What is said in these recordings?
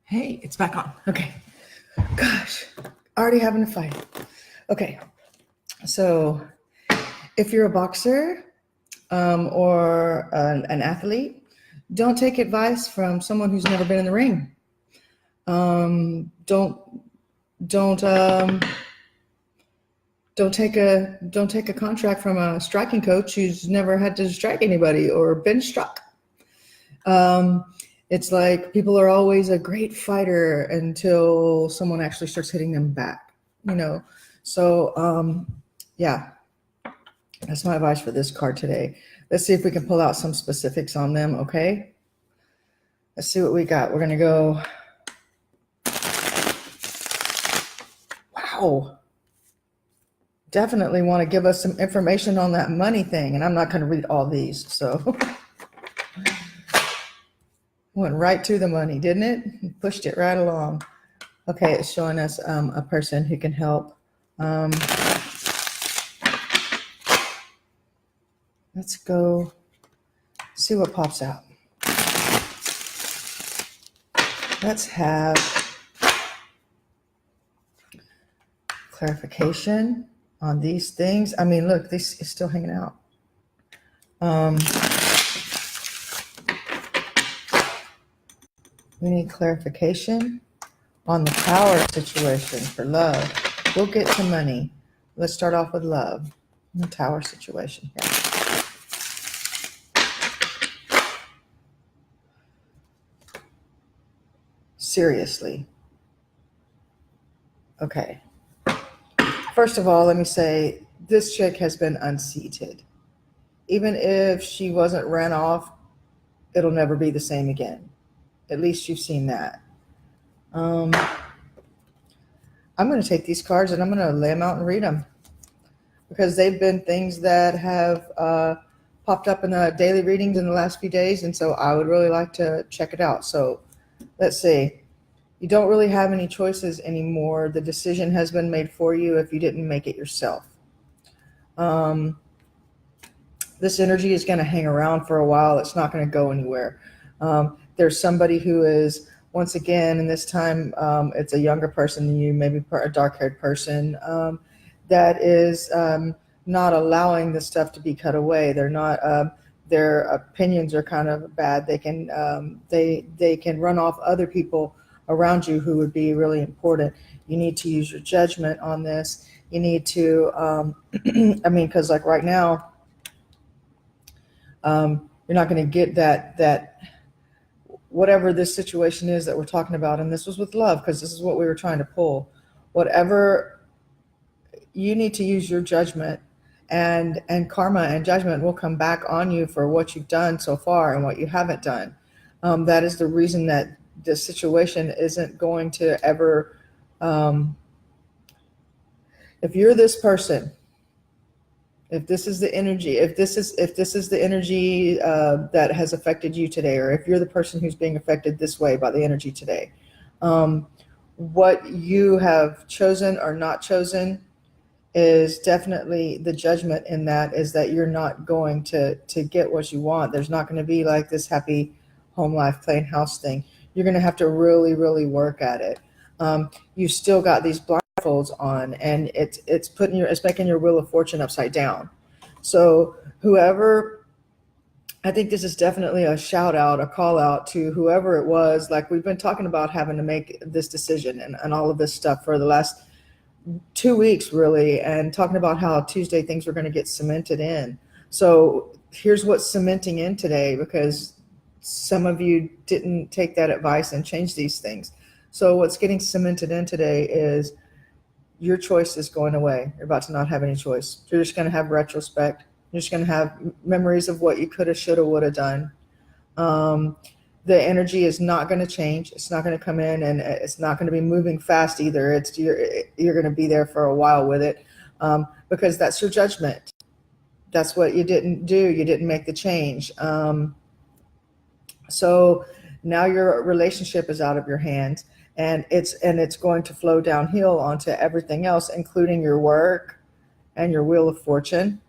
Hey, it's back on. Okay. Gosh, already having a fight. Okay. So if you're a boxer or an athlete, don't take advice from someone who's never been in the ring. Don't take a contract from a striking coach who's never had to strike anybody or been struck. It's like people are always a great fighter until someone actually starts hitting them back, So, yeah, that's my advice for this card today. Let's see if we can pull out some specifics on them, okay? Let's see what we got. We're going to go. Wow. Definitely want to give us some information on that money thing, and I'm not going to read all these, so. Went right to the money, didn't it? Pushed it right along. Okay, it's showing us a person who can help. Let's go see what pops out. Let's have clarification on these things. I mean, look, this is still hanging out. We need clarification on the power situation for love. We'll get to money. Let's start off with love. The tower situation here. Seriously. Okay. First of all, let me say this chick has been unseated. Even if she wasn't ran off, it'll never be the same again. At least you've seen that. I'm going to take these cards and I'm going to lay them out and read them because they've been things that have popped up in the daily readings in the last few days. And so I would really like to check it out. So let's see. You don't really have any choices anymore. The decision has been made for you if you didn't make it yourself. This energy is going to hang around for a while. It's not going to go anywhere. There's somebody who is, once again, and this time it's a younger person than you, maybe a dark-haired person, that is not allowing this stuff to be cut away. They're not. Their opinions are kind of bad. They can run off other people around you who would be really important. You need to use your judgment on this. You need to, I mean, because like right now, you're not going to get that whatever this situation is that we're talking about, and this was with love because this is what we were trying to pull. Whatever, you need to use your judgment, and karma and judgment will come back on you for what you've done so far and what you haven't done. That is the reason that this situation isn't going to ever, if you're this person, if this is the energy, if this is the energy that has affected you today, or if you're the person who's being affected this way by the energy today, what you have chosen or not chosen is definitely the judgment in that is that you're not going to get what you want. There's not going to be like this happy home life playing house thing. You're going to have to really, really work at it. You still got these blindfolds on, and it's making your wheel of fortune upside down. So whoever, I think this is definitely a shout out, a call out to whoever it was. Like we've been talking about having to make this decision and all of this stuff for the last 2 weeks really, and talking about how Tuesday things were going to get cemented in. So here's what's cementing in today, because some of you didn't take that advice and change these things. So what's getting cemented in today is your choice is going away. You're about to not have any choice. You're just going to have retrospect. You're just going to have memories of what you could have, should have, would have done. The energy is not going to change. It's not going to come in, and it's not going to be moving fast either. You're going to be there for a while with it, because that's your judgment. That's what you didn't do. You didn't make the change. So now your relationship is out of your hands, and it's going to flow downhill onto everything else, including your work and your wheel of fortune.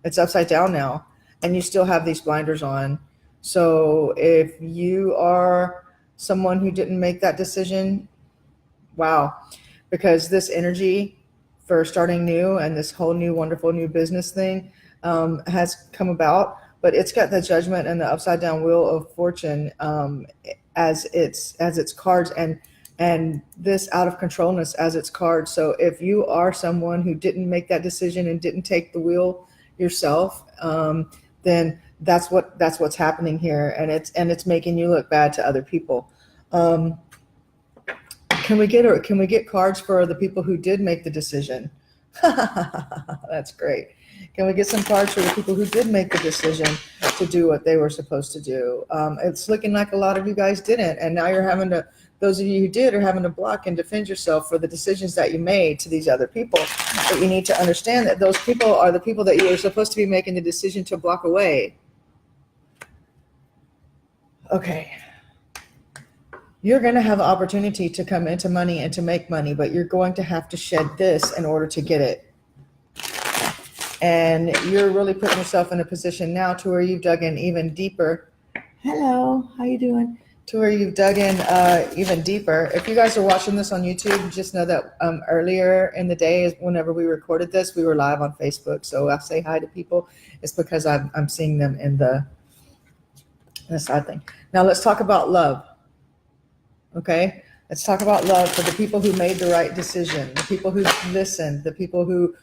It's upside down now, and you still have these blinders on. So if you are someone who didn't make that decision, wow, because this energy for starting new and this whole new wonderful new business thing has come about, but it's got the Judgment and the upside down wheel of fortune as its cards, and this out of controlness as its card. So if you are someone who didn't make that decision and didn't take the wheel yourself, then that's what's happening here, and it's making you look bad to other people. Can we get cards for the people who did make the decision? That's great. Can we get some cards for the people who did make the decision to do what they were supposed to do? It's looking like a lot of you guys didn't, and now you're having to, those of you who did are having to block and defend yourself for the decisions that you made to these other people. But you need to understand that those people are the people that you were supposed to be making the decision to block away. Okay. You're going to have an opportunity to come into money and to make money, but you're going to have to shed this in order to get it. And you're really putting yourself in a position now to where you've dug in even deeper. Hello, how you doing? To where you've dug in even deeper. If you guys are watching this on YouTube, just know that earlier in the day, whenever we recorded this, we were live on Facebook. So I say hi to people. It's because I'm seeing them in the side thing. Now let's talk about love. Okay, let's talk about love for the people who made the right decision, the people who listened, the people who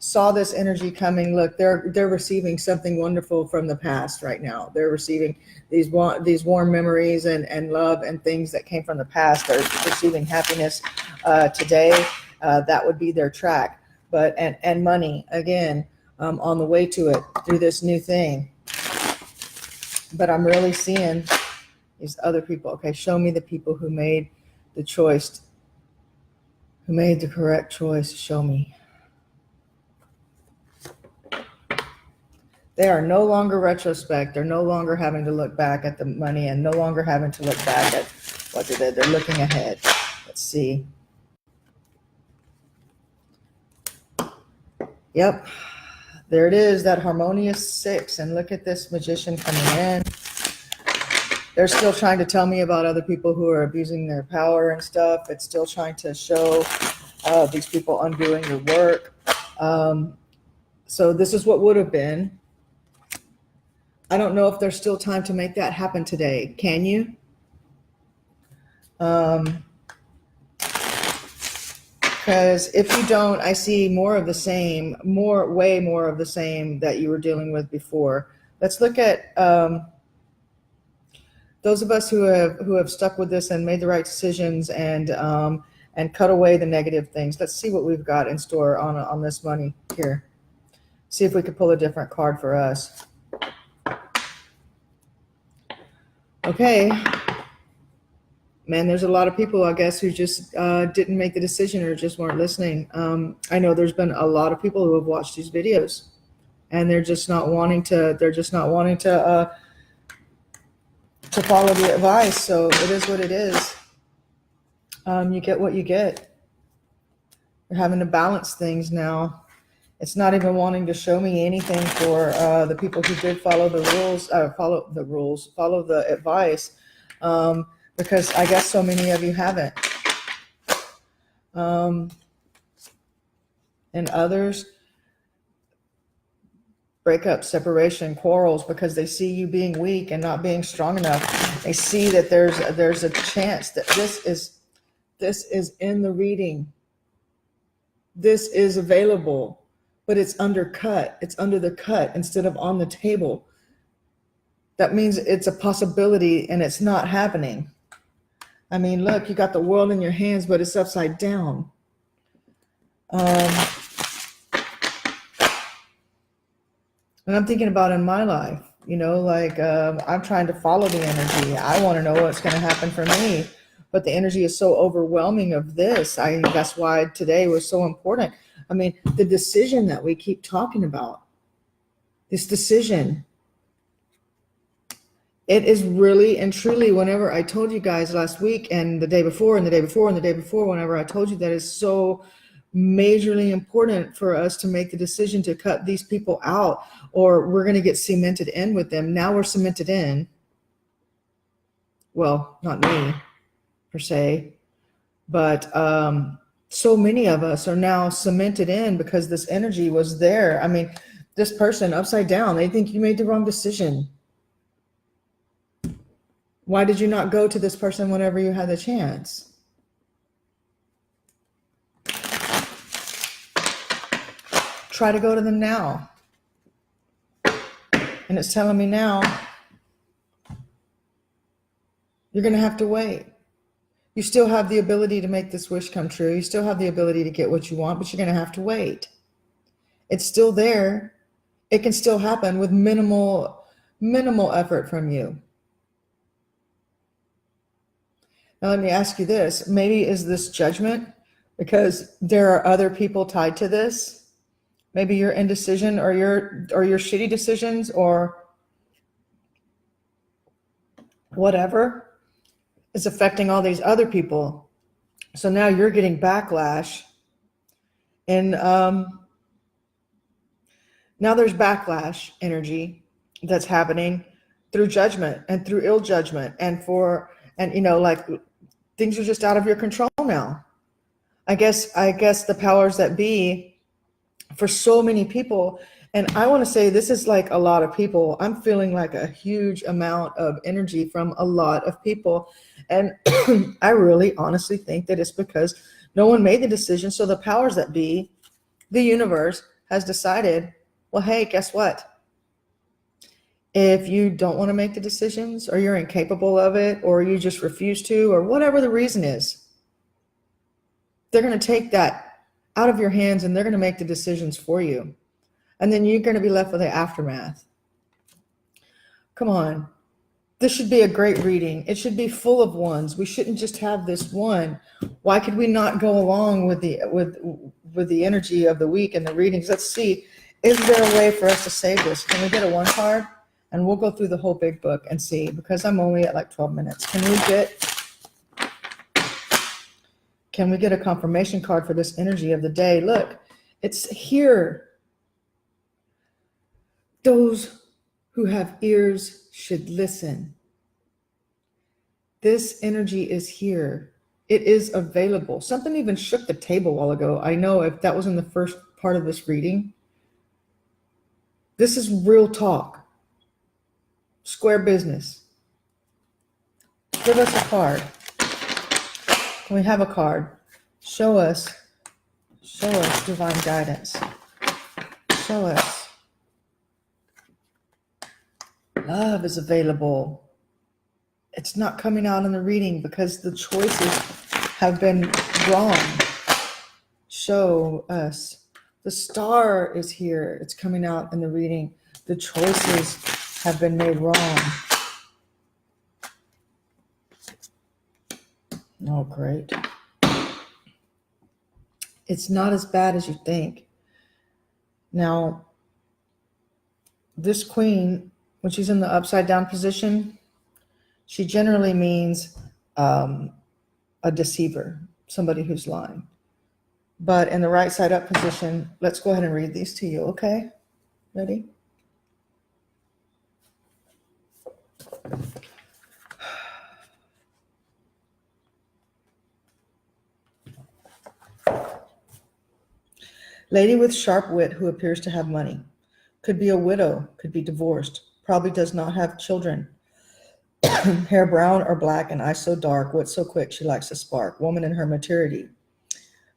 saw this energy coming. Look, they're receiving something wonderful from the past right now. They're receiving these warm memories and love and things that came from the past. They're receiving happiness today. That would be their track. But and money again on the way to it through this new thing. But I'm really seeing these other people. Okay, show me the people who made the choice, who made the correct choice. Show me. They are no longer retrospect. They're no longer having to look back at the money and no longer having to look back at what they did. They're looking ahead. Let's see. Yep. There it is, that harmonious 6. And look at this Magician coming in. They're still trying to tell me about other people who are abusing their power and stuff. It's still trying to show these people undoing your work. So this is what would have been. I don't know if there's still time to make that happen today. Can you? Because if you don't, I see more of the same, way more of the same that you were dealing with before. Let's look at those of us who have stuck with this and made the right decisions and cut away the negative things. Let's see what we've got in store on this money here. See if we could pull a different card for us. Okay. Man, there's a lot of people, I guess, who just didn't make the decision or just weren't listening. I know there's been a lot of people who have watched these videos and they're just not wanting to, to follow the advice. So it is what it is. You get what you get. You're having to balance things now. It's not even wanting to show me anything for the people who did follow the rules, follow the advice, because I guess so many of you haven't. And others, breakup, separation, quarrels, because they see you being weak and not being strong enough. They see that there's a chance that this is in the reading. This is available. But it's undercut. It's under the cut instead of on the table. That means it's a possibility and it's not happening. I mean, look, you got the world in your hands, but it's upside down. And I'm thinking about in my life, you know, like I'm trying to follow the energy. I want to know what's going to happen for me. But the energy is so overwhelming of this. That's why today was so important. I mean, the decision that we keep talking about, this decision, it is really and truly, whenever I told you guys last week and the day before and the day before and the day before, whenever I told you that it's so majorly important for us to make the decision to cut these people out or we're going to get cemented in with them. Now we're cemented in. Well, not me per se, but so many of us are now cemented in because this energy was there. I mean, this person upside down, they think you made the wrong decision. Why did you not go to this person whenever you had the chance? Try to go to them now. And it's telling me now, you're going to have to wait. You still have the ability to make this wish come true. You still have the ability to get what you want, but you're going to have to wait. It's still there. It can still happen with minimal effort from you. Now, let me ask you this. Maybe is this judgment because there are other people tied to this? Maybe your indecision or your shitty decisions or whatever is affecting all these other people. So now you're getting backlash. And now there's backlash energy that's happening through judgment and through ill judgment and like things are just out of your control now. I guess the powers that be for so many people, and I want to say this is like a lot of people. I'm feeling like a huge amount of energy from a lot of people. And I really honestly think that it's because no one made the decision. So the powers that be, the universe, has decided, well, hey, guess what? If you don't want to make the decisions, or you're incapable of it, or you just refuse to, or whatever the reason is, they're going to take that out of your hands and they're going to make the decisions for you. And then you're going to be left with the aftermath. Come on. This should be a great reading. It should be full of ones. We shouldn't just have this one. Why could we not go along with the energy of the week and the readings? Let's see. Is there a way for us to save this? Can we get a one card? And we'll go through the whole big book and see, because I'm only at like 12 minutes. Can we get a confirmation card for this energy of the day? Look, it's here. Those who have ears should listen. This energy is here. It is available. Something even shook the table a while ago. I know if that was in the first part of this reading. This is real talk. Square business. Give us a card. Can we have a card? Show us divine guidance. Show us. Love is available. It's not coming out in the reading because the choices have been wrong. Show us. The star is here. It's coming out in the reading. The choices have been made wrong. Oh, great. It's not as bad as you think. Now, this queen, when she's in the upside down position, she generally means a deceiver, somebody who's lying. But in the right side up position, let's go ahead and read these to you, okay? Ready? Lady with sharp wit who appears to have money. Could be a widow, could be divorced, probably does not have children. Hair brown or black and eyes so dark, wit so quick she likes a spark. Woman in her maturity.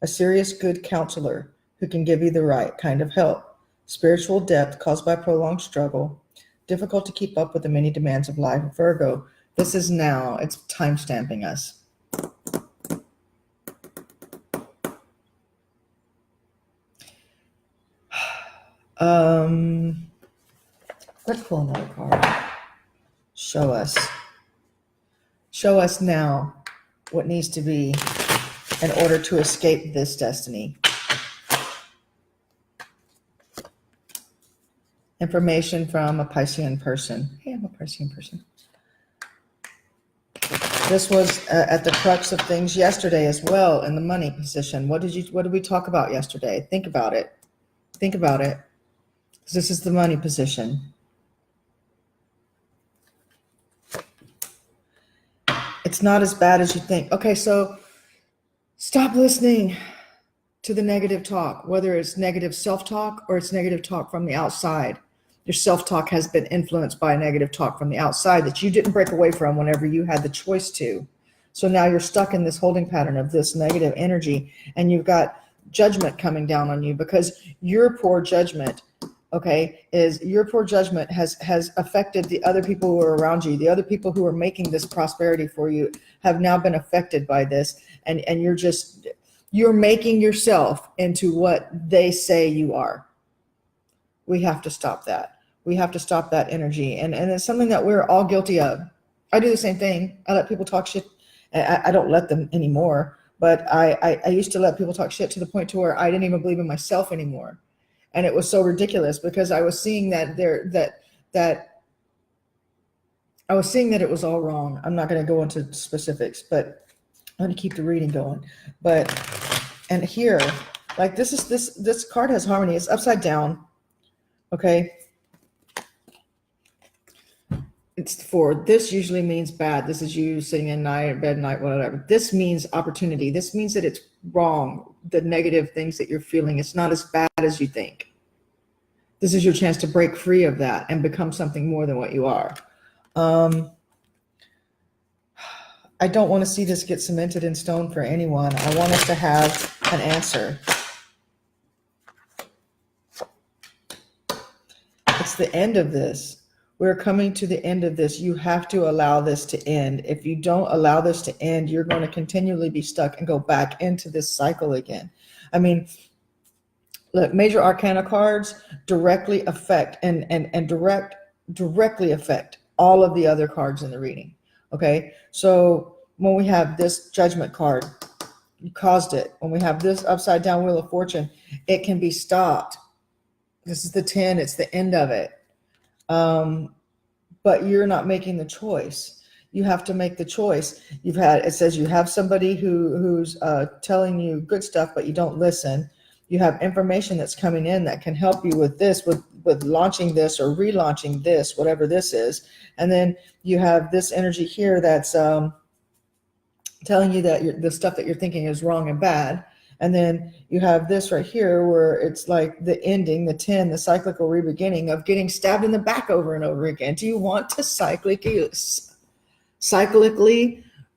A serious good counselor who can give you the right kind of help. Spiritual depth caused by prolonged struggle. Difficult to keep up with the many demands of life. Virgo. This is now. It's time stamping us. Let's pull another card. Show us. Show us now what needs to be in order to escape this destiny. Information from a Piscean person. Hey, I'm a Piscean person. This was at the crux of things yesterday as well in the money position. What did we talk about yesterday? Think about it. Think about it. This is the money position. It's not as bad as you think. Okay, so stop listening to the negative talk, whether it's negative self-talk or it's negative talk from the outside. Your self-talk has been influenced by negative talk from the outside that you didn't break away from whenever you had the choice to. So now you're stuck in this holding pattern of this negative energy, and you've got judgment coming down on you because your poor judgment, okay, is your poor judgment has affected the other people who are around you. The other people who are making this prosperity for you have now been affected by this, and you're making yourself into what they say you are. We have to stop that. We have to stop that energy. And it's something that we're all guilty of. I do the same thing. I let people talk shit. I don't let them anymore, but I used to let people talk shit to the point to where I didn't even believe in myself anymore. And it was so ridiculous because I was seeing that I was seeing that it was all wrong. I'm not going to go into specifics, but I'm going to keep the reading going. And here, like this card has harmony. It's upside down. Okay. It's 4. This usually means bad. This is you sitting in bed night, whatever. This means opportunity. This means that it's wrong. The negative things that you're feeling, it's not as bad as you think. This is your chance to break free of that and become something more than what you are. I don't want to see this get cemented in stone for anyone. I want us to have an answer. It's the end of this. We're coming to the end of this. You have to allow this to end. If you don't allow this to end, you're going to continually be stuck and go back into this cycle again. I mean, look, major arcana cards directly affect and directly affect all of the other cards in the reading. Okay, so when we have this judgment card, you caused it. When we have this upside down wheel of fortune, it can be stopped. This is the 10. It's the end of it. But you're not making the choice. You have to make the choice. It says you have somebody who's telling you good stuff, but you don't listen. You have information that's coming in that can help you with this, with launching this or relaunching this, whatever this is. And then you have this energy here that's telling you that the stuff that you're thinking is wrong and bad. And then you have this right here where it's like the ending, the 10, the cyclical re-beginning of getting stabbed in the back over and over again. Do you want to cyclically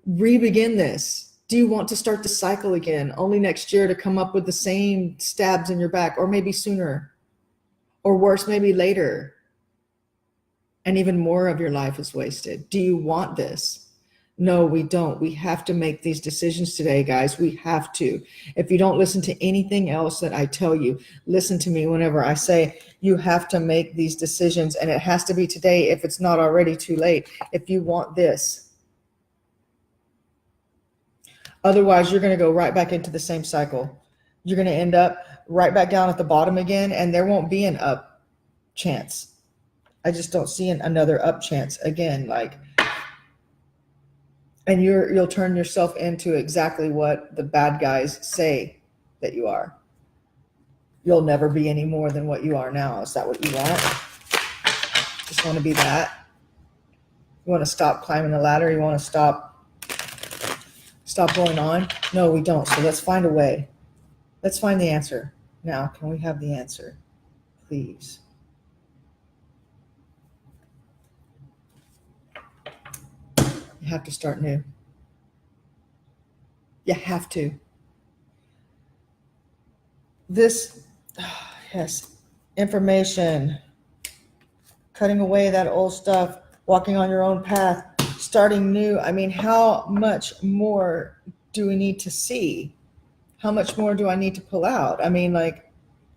re-begin this? Do you want to start the cycle again, only next year to come up with the same stabs in your back, or maybe sooner, or worse, maybe later, and even more of your life is wasted? Do you want this? No, we don't. We have to make these decisions today, guys. We have to. If you don't listen to anything else that I tell you, listen to me whenever I say you have to make these decisions, and it has to be today if it's not already too late, if you want this. Otherwise, you're going to go right back into the same cycle. You're going to end up right back down at the bottom again, and there won't be an up chance. I just don't see another up chance again. And you'll turn yourself into exactly what the bad guys say that you are. You'll never be any more than what you are now. Is that what you want? Just want to be that? You want to stop climbing the ladder? You want to stop going on? No, we don't. So let's find a way. Let's find the answer. Now, can we have the answer, please? You have to start new. You have to. This, yes, information, cutting away that old stuff, walking on your own path, starting new. I mean, how much more do we need to see? How much more do I need to pull out? I mean,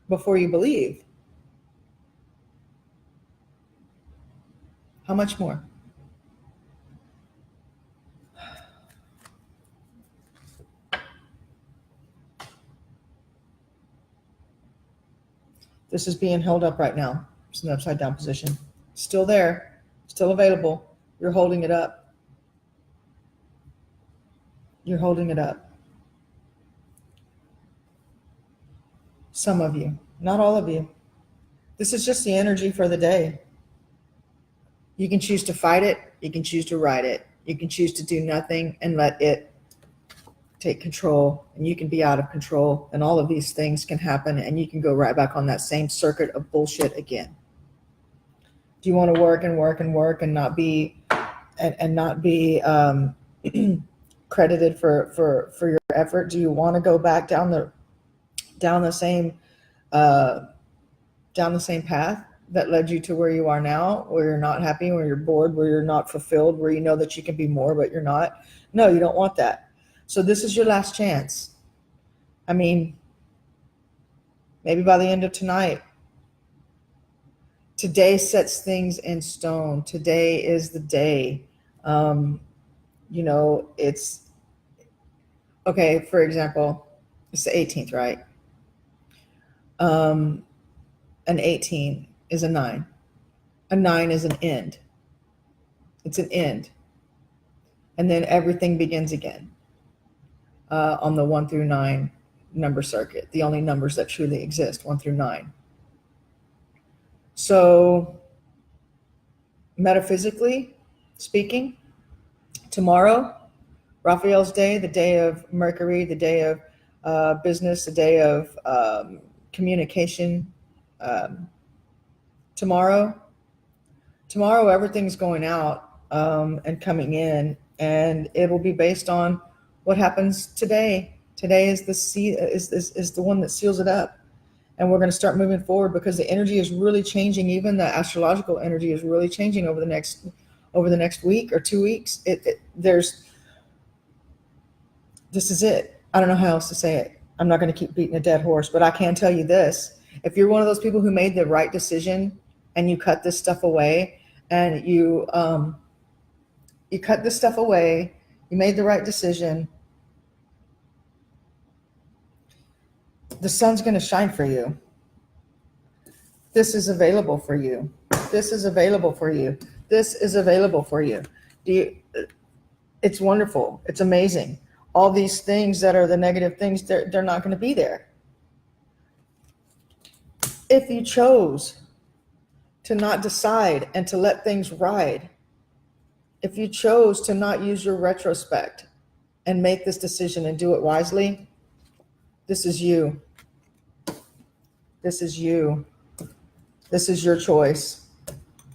before you believe. How much more? This is being held up right now. It's an upside down position. Still there, still available. You're holding it up. You're holding it up. Some of you, not all of you. This is just the energy for the day. You can choose to fight it. You can choose to ride it. You can choose to do nothing and let it take control, and you can be out of control, and all of these things can happen, and you can go right back on that same circuit of bullshit again. Do you want to work and work and work and not be credited for your effort? Do you want to go back down the same path that led you to where you are now, where you're not happy, where you're bored, where you're not fulfilled, where you know that you can be more but you're not? No, you don't want that. So this is your last chance. I mean, maybe by the end of tonight. Today sets things in stone. Today is the day. It's okay. For example, it's the 18th, right? An 18 is a 9. A 9 is an end. It's an end. And then everything begins again on the 1 through 9 number circuit, the only numbers that truly exist, 1 through 9. So metaphysically speaking, tomorrow, Raphael's day, the day of Mercury, the day of business, the day of communication. Tomorrow, everything's going out and coming in, and it will be based on what happens today. Today is the one that seals it up. And we're going to start moving forward because the energy is really changing. Even the astrological energy is really changing over the next week or 2 weeks. This is it. I don't know how else to say it. I'm not going to keep beating a dead horse, but I can tell you this. If you're one of those people who made the right decision and you cut this stuff away, and you cut this stuff away, you made the right decision, the sun's going to shine for you. This is available for you. This is available for you. This is available for you. It's wonderful. It's amazing. All these things that are the negative things, they're not going to be there. If you chose to not decide and to let things ride, if you chose to not use your retrospect and make this decision and do it wisely, this is you. This is you. This is your choice.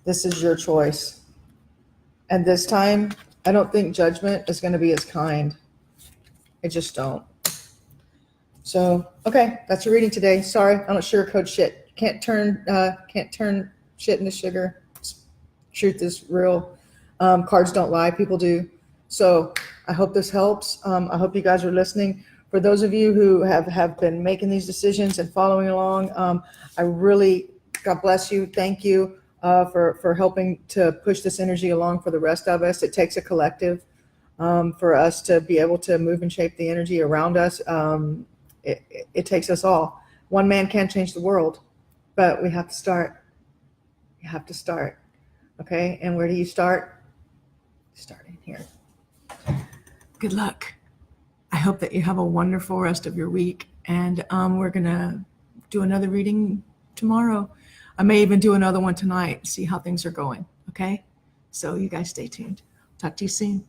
This is your choice. And this time, I don't think judgment is going to be as kind. I just don't. So, okay, that's your reading today. Sorry, I don't sugarcoat shit. Can't turn shit into sugar. Truth is real. Cards don't lie. People do. So I hope this helps. I hope you guys are listening. For those of you who have been making these decisions and following along, I really, God bless you. Thank you for helping to push this energy along for the rest of us. It takes a collective for us to be able to move and shape the energy around us. It takes us all. One man can't change the world, but we have to start. You have to start. Okay, and where do you start? Start in here. Good luck. I hope that you have a wonderful rest of your week, and we're going to do another reading tomorrow. I may even do another one tonight, see how things are going, okay? So you guys stay tuned. Talk to you soon.